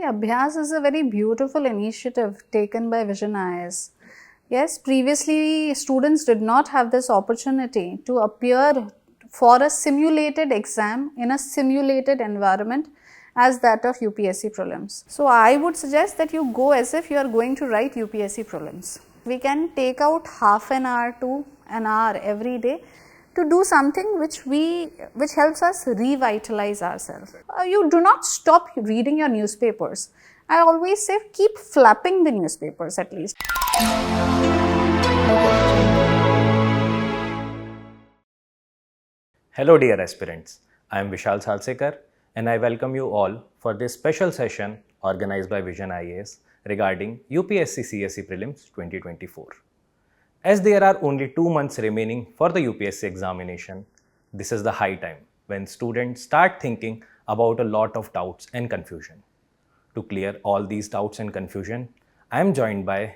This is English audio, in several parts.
Abhyaas is a very beautiful initiative taken by Vision IAS. Yes, previously students did not have this opportunity to appear for a simulated exam in a simulated environment as that of UPSC Prelims. So I would suggest that you go as if you are going to write UPSC Prelims. We can take out half an hour to an hour every day to do something which helps us revitalize ourselves. You do not stop reading your newspapers. I always say keep flapping the newspapers at least. Hello dear aspirants, I am Vishal Salsekar and I welcome you all for this special session organized by Vision IAS regarding UPSC CSE Prelims 2024. As there are only 2 months remaining for the UPSC examination, this is the high time when students start thinking about a lot of doubts and confusion. To clear all these doubts and confusion, I am joined by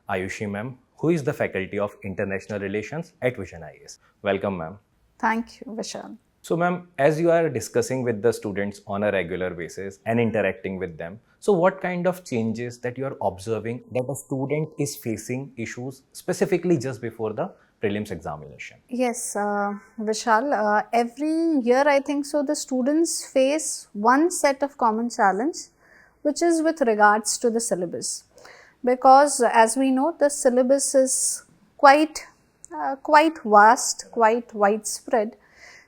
Ayushi ma'am, who is the Faculty of International Relations at Vision IAS. Welcome ma'am. Thank you, Vishal. So ma'am, as you are discussing with the students on a regular basis and interacting with them, so what kind of changes that you are observing that a student is facing issues specifically just before the prelims examination? Yes, Vishal, every year I think so the students face one set of common challenge which is with regards to the syllabus, because as we know the syllabus is quite vast, quite widespread.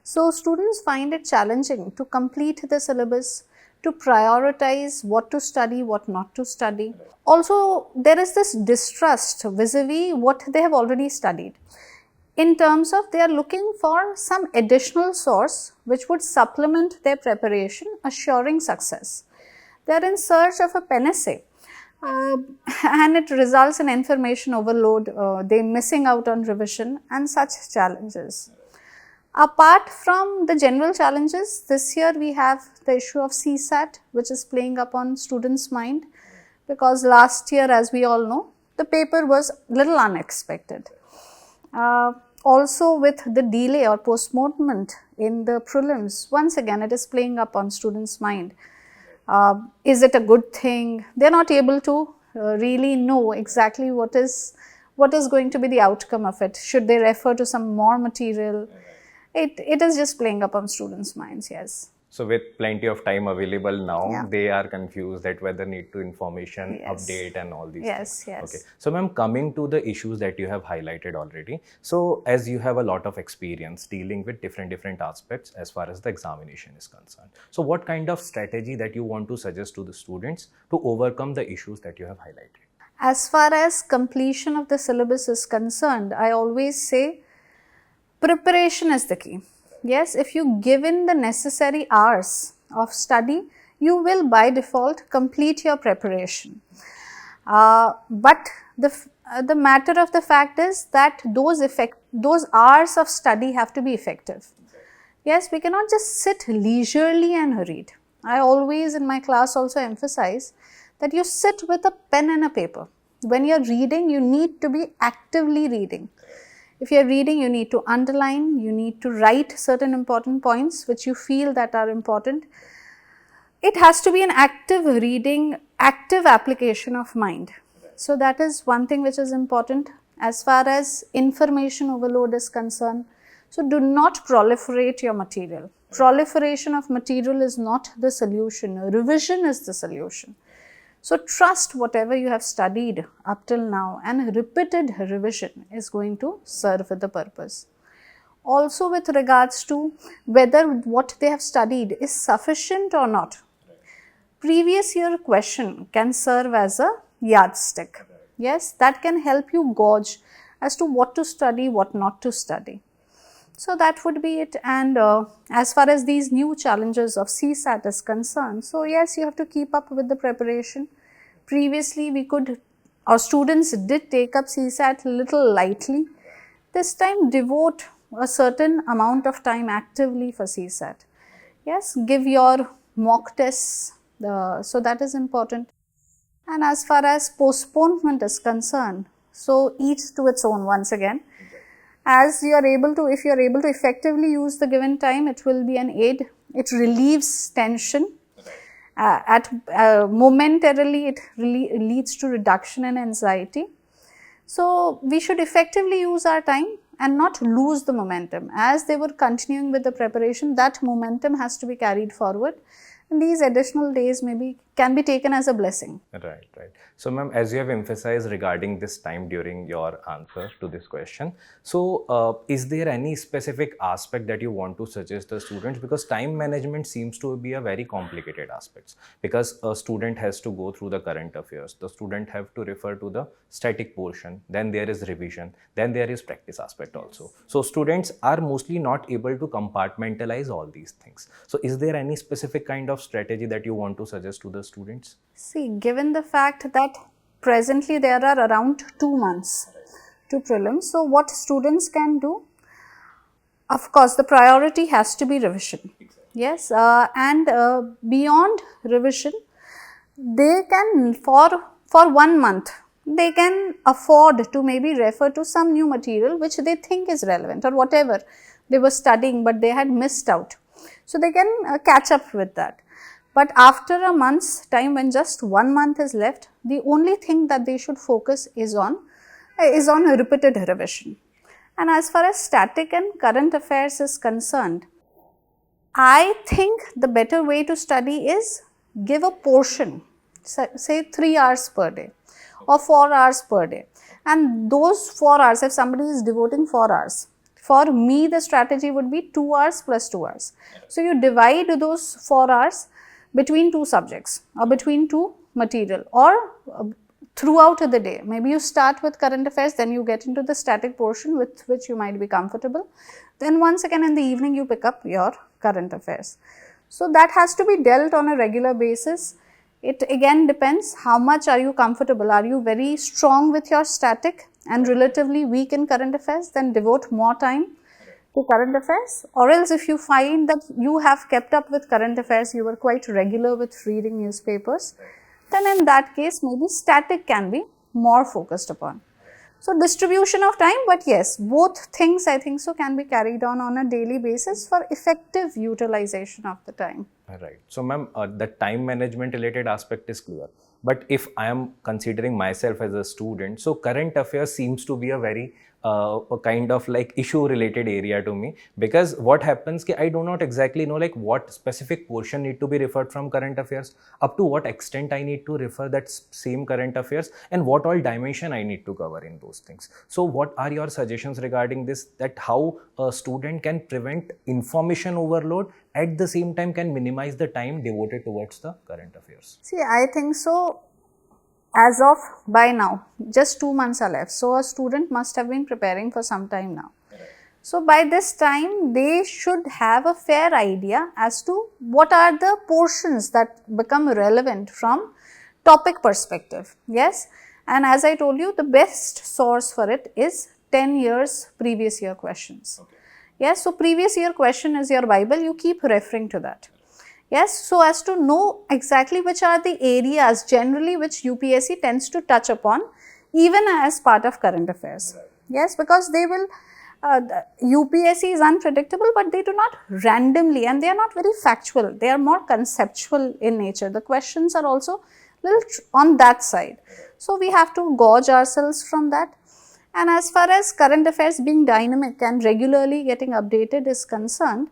So students find it challenging to complete the syllabus, to prioritize what to study, what not to study. Also, there is this distrust vis-a-vis what they have already studied. In terms of they are looking for some additional source which would supplement their preparation, assuring success. They are in search of a panacea. And it results in information overload, they missing out on revision and such challenges. Apart from the general challenges, this year we have the issue of CSAT, which is playing upon students' mind, because last year, as we all know, the paper was little unexpected. Also with the delay or postponement in the prelims, once again it is playing upon students' mind. Is it a good thing? They are not able to really know exactly what is going to be the outcome of it. Should they refer to some more material? It is just playing upon students' minds, yes. So with plenty of time available now, they are confused that whether need to information, update and all these things. Yes. Okay. So ma'am, coming to the issues that you have highlighted already. So as you have a lot of experience dealing with different aspects as far as the examination is concerned. So what kind of strategy that you want to suggest to the students to overcome the issues that you have highlighted? As far as completion of the syllabus is concerned, I always say preparation is the key. Yes, if you give in the necessary hours of study, you will by default complete your preparation. But the matter of the fact is that those hours of study have to be effective. Yes, we cannot just sit leisurely and read. I always in my class also emphasize that you sit with a pen and a paper. When you are reading, you need to be actively reading. If you are reading, you need to underline, you need to write certain important points which you feel that are important. It has to be an active reading, active application of mind. So that is one thing which is important as far as information overload is concerned. So do not proliferate your material. Proliferation of material is not the solution. Revision is the solution. So trust whatever you have studied up till now, and repeated revision is going to serve the purpose. Also with regards to whether what they have studied is sufficient or not. Previous year question can serve as a yardstick. Yes, that can help you gauge as to what to study, what not to study. So that would be it. And as far as these new challenges of CSAT is concerned, so yes, you have to keep up with the preparation. Previously, our students did take up CSAT a little lightly. This time, devote a certain amount of time actively for CSAT. Yes, give your mock tests, so that is important. And as far as postponement is concerned, so each to its own once again. As you are able to, if you are able to effectively use the given time, it will be an aid. It relieves tension Momentarily it really leads to reduction in anxiety. So we should effectively use our time and not lose the momentum. As they were continuing with the preparation, that momentum has to be carried forward, and these additional days maybe can be taken as a blessing. Right, right. So, ma'am, as you have emphasized regarding this time during your answer to this question, so is there any specific aspect that you want to suggest the students? Because time management seems to be a very complicated aspect, because a student has to go through the current affairs, the student have to refer to the static portion, then there is revision, then there is practice aspect also. So students are mostly not able to compartmentalize all these things. So is there any specific kind of strategy that you want to suggest to the students? See, given the fact that presently there are around 2 months to prelims, so what students can do, of course the priority has to be revision. Yes, and beyond revision, they can for 1 month, they can afford to maybe refer to some new material which they think is relevant, or whatever they were studying but they had missed out. So they can catch up with that. But after a month's time, when just 1 month is left, the only thing that they should focus is on repeated revision. And as far as static and current affairs is concerned, I think the better way to study is give a portion, say 3 hours per day or 4 hours per day. And those 4 hours, if somebody is devoting 4 hours, for me the strategy would be 2 hours plus 2 hours. So you divide those 4 hours between 2 subjects or between 2 material, or throughout the day. Maybe you start with current affairs, then you get into the static portion with which you might be comfortable. Then once again in the evening you pick up your current affairs. So that has to be dealt on a regular basis. It again depends how much are you comfortable. Are you very strong with your static and relatively weak in current affairs? Then devote more time to current affairs. Or else if you find that you have kept up with current affairs, you were quite regular with reading newspapers, then in that case maybe static can be more focused upon. So distribution of time, but yes, both things I think so can be carried on a daily basis for effective utilization of the time. Right. So, ma'am, the time management related aspect is clear. But if I am considering myself as a student, so current affairs seems to be a very a kind of like issue related area to me, because what happens ki I do not exactly know like what specific portion need to be referred from current affairs, up to what extent I need to refer that same current affairs, and what all dimension I need to cover in those things. So what are your suggestions regarding this, that how a student can prevent information overload, at the same time can minimize the time devoted towards the current affairs? See, I think so. As of by now, just 2 months are left. So a student must have been preparing for some time now. So by this time, they should have a fair idea as to what are the portions that become relevant from topic perspective. Yes. And as I told you, the best source for it is 10 years previous year questions. Okay. Yes. So previous year question is your Bible. You keep referring to that. Yes, so as to know exactly which are the areas generally which UPSC tends to touch upon even as part of current affairs. Right. Yes, because they will, UPSC is unpredictable, but they do not randomly, and they are not very factual, they are more conceptual in nature. The questions are also little on that side. So we have to gauge ourselves from that. And as far as current affairs being dynamic and regularly getting updated is concerned,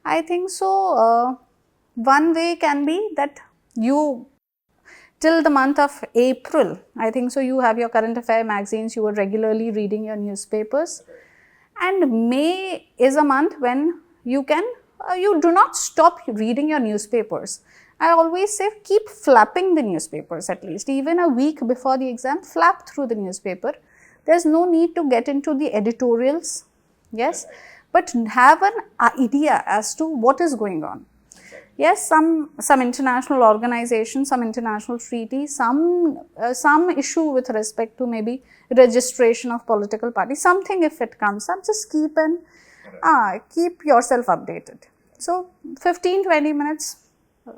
I think so. One way can be that you, till the month of April, I think so, you have your current affair magazines, you are regularly reading your newspapers. And May is a month when you can, you do not stop reading your newspapers. I always say keep flapping the newspapers at least, even a week before the exam, flap through the newspaper. There is no need to get into the editorials, yes, but have an idea as to what is going on. Yes, some international organization, some international treaty, some issue with respect to maybe registration of political party, something if it comes up, just keep yourself updated. So 15-20 minutes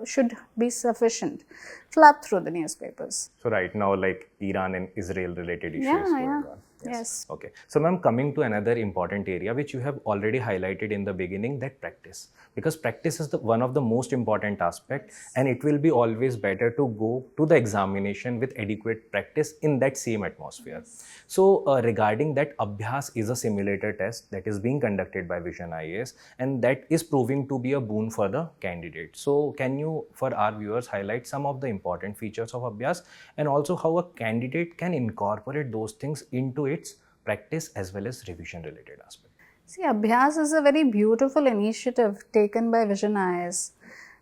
should be sufficient. Flap through the newspapers. So right now, like Iran and Israel related issues going on. Yes. Okay. So, ma'am, coming to another important area which you have already highlighted in the beginning, that practice, because practice is the one of the most important aspect, and it will be always better to go to the examination with adequate practice in that same atmosphere. So, regarding that, Abhyaas is a simulator test that is being conducted by Vision IAS, and that is proving to be a boon for the candidate. So, can you, for our viewers, highlight some of the important features of Abhyaas and also how a candidate can incorporate those things into its practice as well as revision related aspect? See, Abhyas is a very beautiful initiative taken by Vision IAS.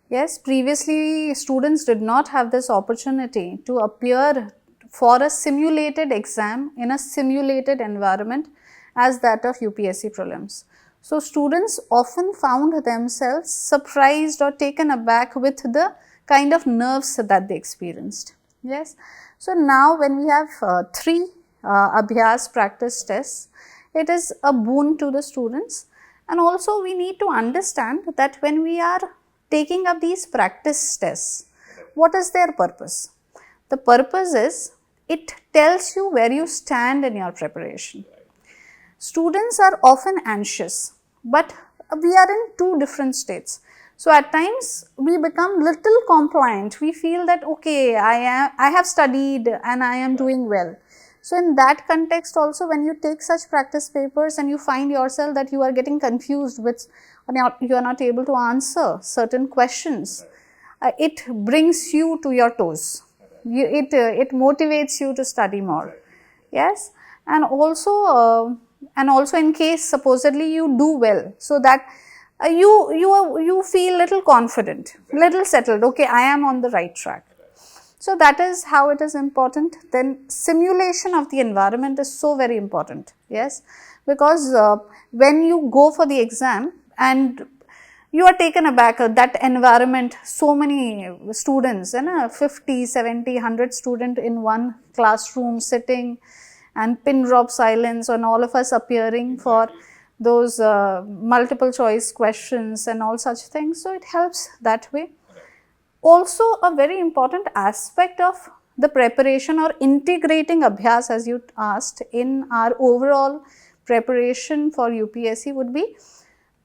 Yes, previously students did not have this opportunity to appear for a simulated exam in a simulated environment as that of UPSC Prelims. So, students often found themselves surprised or taken aback with the kind of nerves that they experienced. Yes. So, now when we have three Abhyas practice tests, it is a boon to the students, and also we need to understand that when we are taking up these practice tests, what is their purpose? The purpose is it tells you where you stand in your preparation. Students are often anxious, but we are in two different states. So, at times we become little compliant. We feel that okay, I have studied and I am doing well. So, in that context also, when you take such practice papers and you find yourself that you are getting confused with, or you are not able to answer certain questions, it brings you to your toes. It motivates you to study more. Yes, and also in case supposedly you do well, so that you feel little confident, little settled. Okay, I am on the right track. So, that is how it is important. Then simulation of the environment is so very important, yes, because when you go for the exam and you are taken aback that environment, so many students, 50, 70, 100 student in one classroom sitting, and pin drop silence, and all of us appearing for those multiple choice questions and all such things. So, it helps that way. Also, a very important aspect of the preparation or integrating Abhyas, as you asked, in our overall preparation for UPSC would be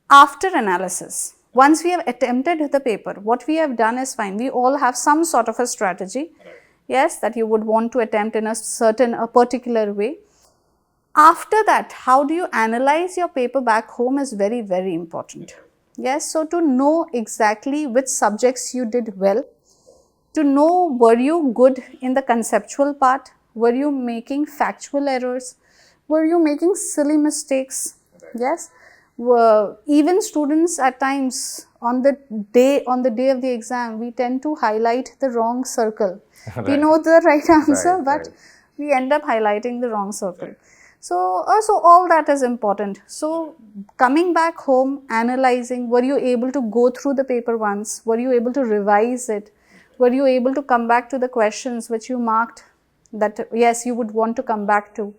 after analysis. Once we have attempted the paper, what we have done is fine. We all have some sort of a strategy, yes, that you would want to attempt in a particular way. After that, how do you analyze your paper back home is very, very important. Yes, so to know exactly which subjects you did well, to know were you good in the conceptual part, were you making factual errors, were you making silly mistakes, yes, even students at times on the day of the exam, we tend to highlight the wrong circle. Right. We know the right answer, but we end up highlighting the wrong circle. Right. So all that is important. So, coming back home, analyzing, were you able to go through the paper once? Were you able to revise it? Were you able to come back to the questions which you marked that yes, you would want to come back to?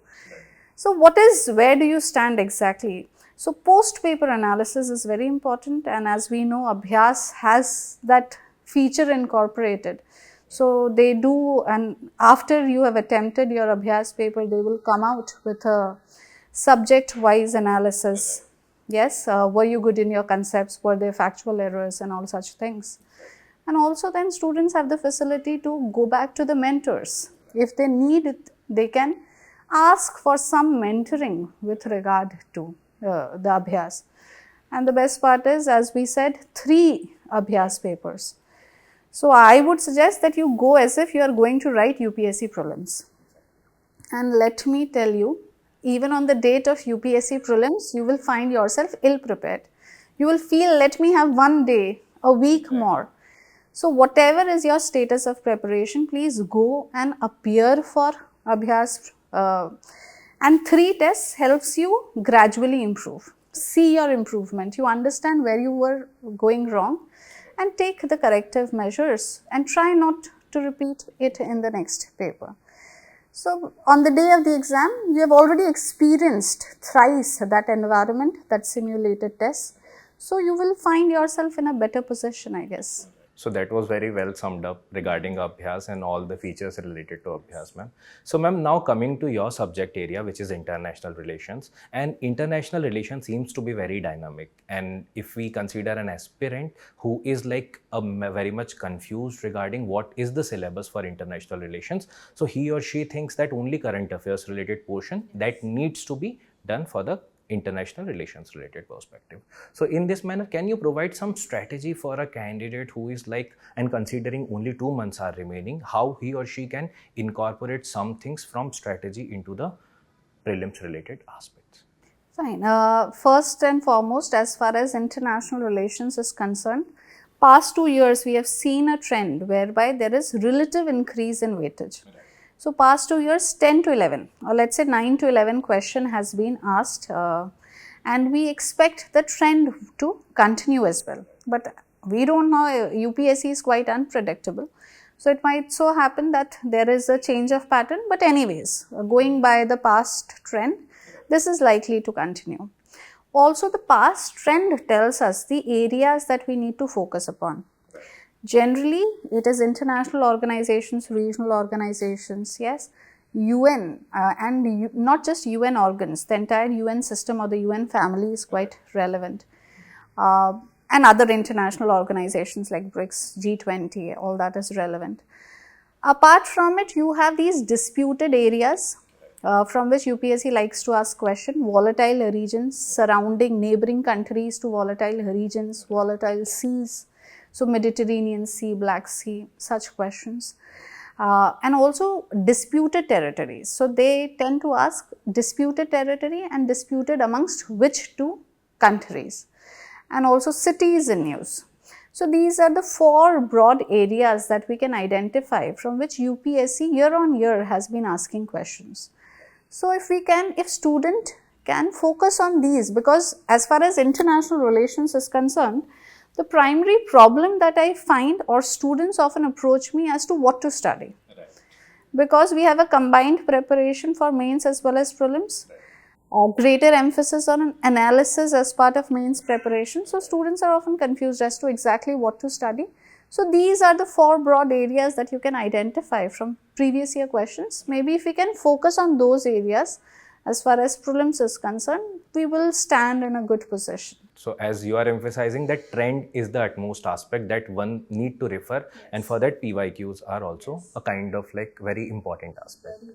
So, where do you stand exactly? So, post paper analysis is very important, and as we know, Abhyas has that feature incorporated. So, they do, and after you have attempted your Abhyas paper, they will come out with a subject wise analysis. Yes, were you good in your concepts, were there factual errors and all such things. And also then students have the facility to go back to the mentors. If they need it, they can ask for some mentoring with regard to the Abhyas. And the best part is, as we said, 3 Abhyas papers. So, I would suggest that you go as if you are going to write UPSC Prelims. And let me tell you, even on the date of UPSC Prelims, you will find yourself ill prepared. You will feel, let me have one day, a week more. So, whatever is your status of preparation, please go and appear for Abhyas. And 3 tests helps you gradually improve. See your improvement. You understand where you were going wrong and take the corrective measures and try not to repeat it in the next paper. So, on the day of the exam, you have already experienced thrice that environment, that simulated test. So, you will find yourself in a better position, I guess. So that was very well summed up regarding Abhyas and all the features related to Abhyas, ma'am. So ma'am, now coming to your subject area, which is international relations, and international relations seems to be very dynamic. And if we consider an aspirant who is like very much confused regarding what is the syllabus for international relations, so he or she thinks that only current affairs related portion that needs to be done for the international relations related perspective. So in this manner, can you provide some strategy for a candidate who is like, and considering only 2 months are remaining, how he or she can incorporate some things from strategy into the prelims related aspects? Fine. First and foremost, as far as international relations is concerned, past 2 years we have seen a trend whereby there is relative increase in weightage. So, past 2 years 10 to 11 or let us say 9 to 11 question has been asked and we expect the trend to continue as well. But we do not know, UPSC is quite unpredictable. So, it might so happen that there is a change of pattern, but anyways going by the past trend, this is likely to continue. Also, the past trend tells us the areas that we need to focus upon. Generally, it is international organizations, regional organizations, yes, UN and not just UN organs, the entire UN system or the UN family is quite relevant. And other international organizations like BRICS, G20, all that is relevant. Apart from it, you have these disputed areas from which UPSC likes to ask question, volatile regions surrounding neighboring countries to volatile regions, volatile seas. So, Mediterranean Sea, Black Sea, such questions and also disputed territories. So, they tend to ask disputed territory and disputed amongst which two countries and also cities in news. So, these are the 4 broad areas that we can identify from which UPSC year on year has been asking questions. So, if student can focus on these, because as far as international relations is concerned, the primary problem that I find or students often approach me as to what to study. Right. Because we have a combined preparation for mains as well as prelims, greater emphasis on analysis as part of mains preparation. So, students are often confused as to exactly what to study. So, these are the 4 broad areas that you can identify from previous year questions. Maybe if we can focus on those areas as far as prelims is concerned, we will stand in a good position. So as you are emphasizing that trend is the utmost aspect that one need to refer, yes. And for that PYQs are also a kind of like very important aspect.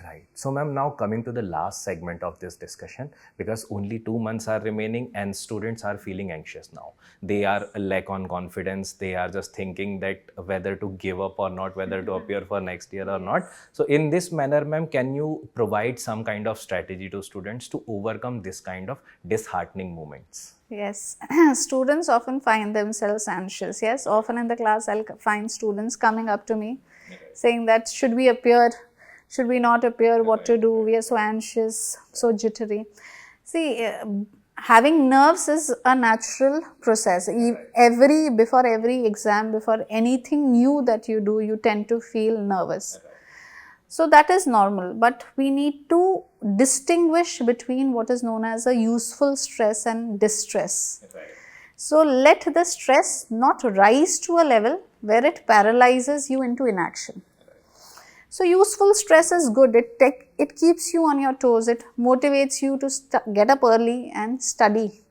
Right. So ma'am, now coming to the last segment of this discussion, because only 2 months are remaining and students are feeling anxious now. They are lack on confidence. They are just thinking that whether to give up or not, whether to appear for next year or not. So in this manner, ma'am, can you provide some kind of strategy to students to overcome this kind of disheartening moments? Yes, students often find themselves anxious. Yes, often in the class I'll find students coming up to me saying that should we appear, should we not appear, what to do, we are so anxious, so jittery. See, having nerves is a natural process. Before every exam, before anything new that you do, you tend to feel nervous. So that is normal, but we need to distinguish between what is known as a useful stress and distress. So let the stress not rise to a level where it paralyzes you into inaction. So useful stress is good, it keeps you on your toes, it motivates you to get up early and study.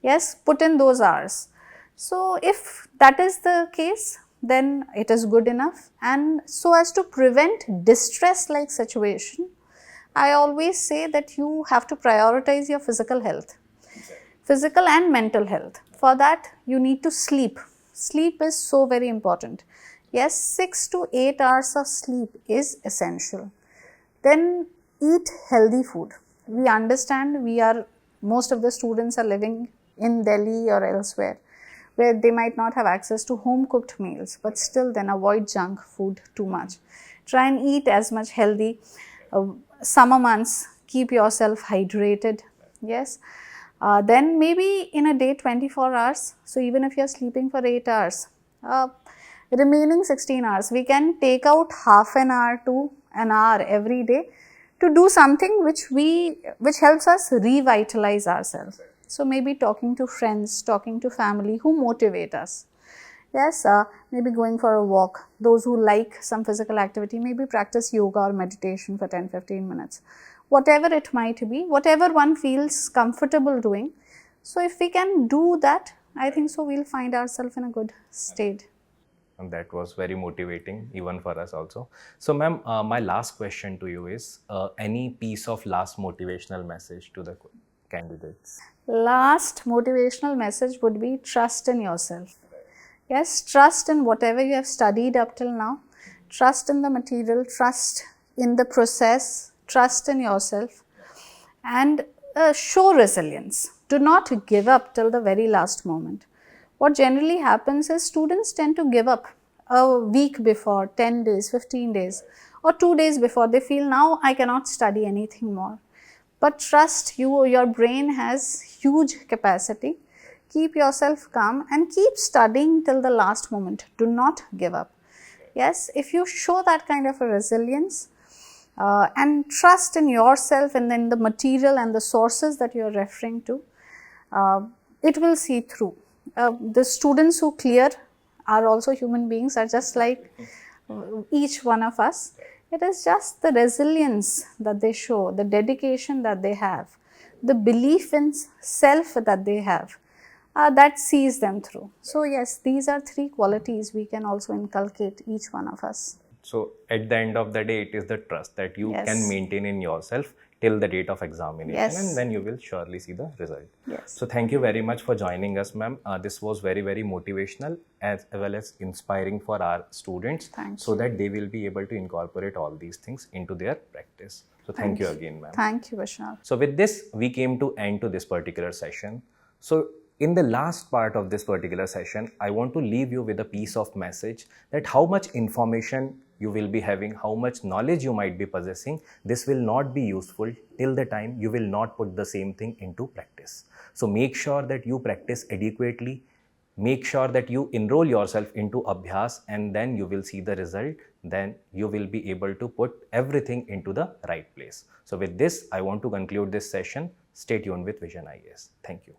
Yes, put in those hours. So if that is the case, then it is good enough. And so as to prevent distress like situation, I always say that you have to prioritize your physical health, physical and mental health. For that, you need to sleep. Sleep is so very important. Yes, 6 to 8 hours of sleep is essential. Then eat healthy food. We understand most of the students are living in Delhi or elsewhere where they might not have access to home cooked meals, but still then avoid junk food too much. Try and eat as much healthy. Summer months, keep yourself hydrated. Yes. Then maybe in a day 24 hours. So even if you are sleeping for 8 hours, remaining 16 hours, we can take out half an hour to an hour every day to do something which helps us revitalize ourselves. So maybe talking to friends, talking to family who motivate us. Yes, maybe going for a walk. Those who like some physical activity, maybe practice yoga or meditation for 10-15 minutes. Whatever it might be, whatever one feels comfortable doing. So if we can do that, I think so we'll find ourselves in a good state. And that was very motivating even for us also. So ma'am, my last question to you is any piece of last motivational message to the candidates? Last motivational message would be trust in yourself. Yes, trust in whatever you have studied up till now. Trust in the material, trust in the process, trust in yourself, and show resilience. Do not give up till the very last moment. What generally happens is students tend to give up a week before, 10 days, 15 days, or 2 days before. They feel now I cannot study anything more. But trust you, your brain has huge capacity. Keep yourself calm and keep studying till the last moment. Do not give up. Yes, if you show that kind of a resilience and trust in yourself and then the material and the sources that you are referring to, it will see through. The students who clear are also human beings, are just like each one of us. It is just the resilience that they show, the dedication that they have, the belief in self that they have, that sees them through. So yes, these are 3 qualities we can also inculcate each one of us. So at the end of the day, it is the trust that you can maintain in yourself till the date of examination, and then you will surely see the result. Yes. So thank you very much for joining us, ma'am. This was very, very motivational as well as inspiring for our students, so that they will be able to incorporate all these things into their practice. So thank you again, ma'am. Thank you, Vishal. So with this, we came to end to this particular session. So in the last part of this particular session, I want to leave you with a piece of message that how much information you will be having, how much knowledge you might be possessing, this will not be useful till the time you will not put the same thing into practice. So make sure that you practice adequately, make sure that you enroll yourself into Abhyaas, and then you will see the result. Then you will be able to put everything into the right place. So with this, I want to conclude this session. Stay tuned with Vision IAS. Thank you.